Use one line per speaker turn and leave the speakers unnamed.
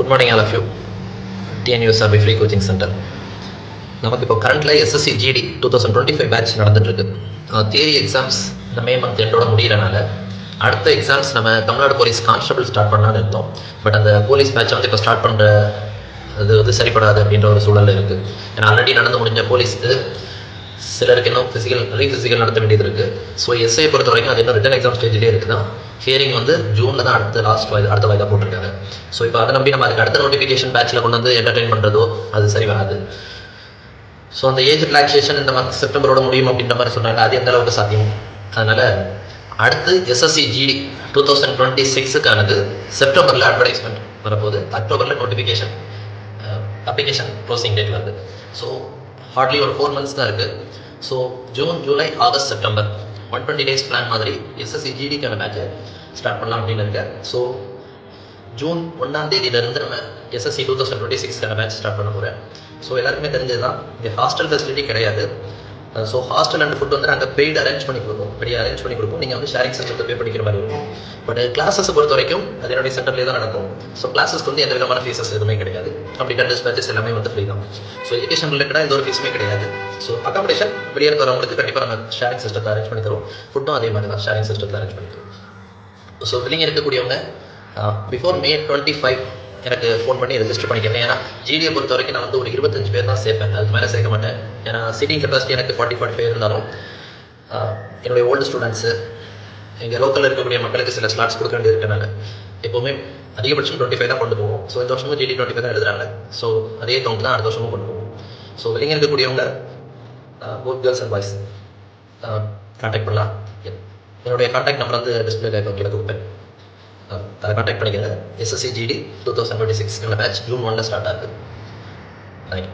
Good morning, all of you. TNUSRB Free Coaching Center. நமக்கு இப்போ கரண்ட்ல SSC GD 2025 பேட்ச் நடந்துட்டு இருக்கு. தியரி எக்ஸாம்ஸ் இந்த மே மந்த் எண்டோட முடியறனால அடுத்த எக்ஸாம்ஸ் நம்ம தமிழ்நாடு போலீஸ் கான்ஸ்டபிள் ஸ்டார்ட் பண்ணலான்னு இருந்தோம். பட் அந்த போலீஸ் பேட்ச் வந்து இப்போ ஸ்டார்ட் பண்ணுற அது வந்து சரிப்படாது அப்படின்ற ஒரு சூழல் இருக்குது. ஏன்னா ஆல்ரெடி நடந்து முடிஞ்ச போலீஸ்க்கு சிலருக்கு இன்னும் ரீஃபிசிக்கல் நடத்த வேண்டியது இருக்குது. ஸோ எஸ்ஐ பொறுத்த வரைக்கும் அது இன்னும் ரிட்டன் எக்ஸாம் ஸ்டேஜ்லேயே இருக்குது. ஹியரிங் வந்து ஜூனில் தான் அடுத்த வாய்தா போட்டிருக்காங்க. ஸோ இப்போ அதை நம்பி நம்ம அதுக்கு அடுத்த நோட்டிஃபிகேஷன் பேட்சில் கொண்டு வந்து என்டர்டெயின் பண்ணுறதோ அது சரி வராது. ஸோ அந்த ஏஜ் ரிலாக்ஸேஷன் இந்த மந்த் செப்டம்பரோட முடியும் அப்படின்ற மாதிரி சொன்னாங்க. அது எந்த அளவுக்கு சாத்தியம்? அதனால் அடுத்து SSC GD 2026க்கானது செப்டம்பரில் அட்வர்டைஸ்மெண்ட் வரப்போகுது. அக்டோபரில் நோட்டிஃபிகேஷன் அப்ளிகேஷன் க்ளோசிங் டேட் வருது. ஸோ ஹார்ட்லி ஒரு 4 months தான் இருக்குது. So June, July, August, September 120 days plan மாதிரி SSC GDக்கான பேட்சை ஸ்டார்ட் பண்ணலாம் அப்படின்னு இருக்கேன். ஸோ ஜூன் 1ஆம் தேதியிலிருந்து நம்ம SSC 2026க்கான பேட்ச் ஸ்டார்ட் பண்ண போகிறேன். ஸோ எல்லாருக்குமே தெரிஞ்சது தான், இங்கே ஹாஸ்டல் ஃபெசிலிட்டி கிடையாது. ஸோ ஹாஸ்டல் அண்ட் ஃபுட் வந்து நாங்கள் பெய்டு அரேஞ்ச் பண்ணி கொடுப்போம். நீங்கள் வந்து ஷேரிங் சென்டர் பே பண்ணிக்கிற மாதிரி இருக்கும். பட் கிளாஸஸ் பொறுத்த வரைக்கும் அது என்னுடைய சென்டர்லேயே தான் நடக்கும். ஸோ கிளாஸஸ்க்கு வந்து எந்த விதமான ஃபீஸஸ் எதுவுமே கிடையாது. கம்ப்ளீட் பேட்சஸ் எல்லாமே வந்து ஃப்ரீ தான். ஸோ எஜுகேஷன் ரிலேட்டடாக எந்த ஒரு ஃபீஸுமே கிடையாது. ஸோ அகாமடேஷன் வெளியே இருக்கிறவங்களுக்கு கண்டிப்பாக நாங்கள் ஷேரிங் சிஸ்டத்தில் அரேஞ்ச் பண்ணி தருவோம். ஃபுட்டும் அதே மாதிரி தான் ஷேரிங் சிஸ்டத்தில் அரேஞ்ச் பண்ணி தருவோம். ஸோ வெளியே இருக்கக்கூடியவங்க பிஃபோர் May 25 எனக்கு ஃபோன் பண்ணி ரெஜிஸ்டர் பண்ணிக்கிறேன். ஏன்னா ஜிடியை பொறுத்த வரைக்கும் நான் வந்து ஒரு 25 பேர் தான் சேர்ப்பேன், அதுக்கு மேலே சேர்க்க மாட்டேன். ஏன்னா சீட்டிங் கெப்பாசிட்டி எனக்கு 40-45 இருந்தாலும் என்னுடைய ஓல்டு ஸ்டூடெண்ட்ஸு எங்கள் லோக்கலில் இருக்கக்கூடிய மக்களுக்கு சில ஸ்லாட்ஸ் கொடுக்க வேண்டியது இருக்கனால எப்போவுமே அதிகபட்சம் 25 தான் கொண்டு போவோம். ஸோ இந்த வருஷமும் GD 25 தான் எழுதுறாங்க. ஸோ அதே கவுண்ட் தான் அடுத்த வருஷமும் கொண்டு போவோம். ஸோ வெளியே இருக்கக்கூடியவங்க both girls and boys contact பண்ணலாம். என்னுடைய கான்டாக்ட் நம்பர் வந்து டிஸ்பிளேல கீழே கொடுப்பேன். அதை கான்டாக்ட் பண்ணிக்கிறேன். SSC GD 2026 batch June 1 start ஆகுது. தேங்க்யூ.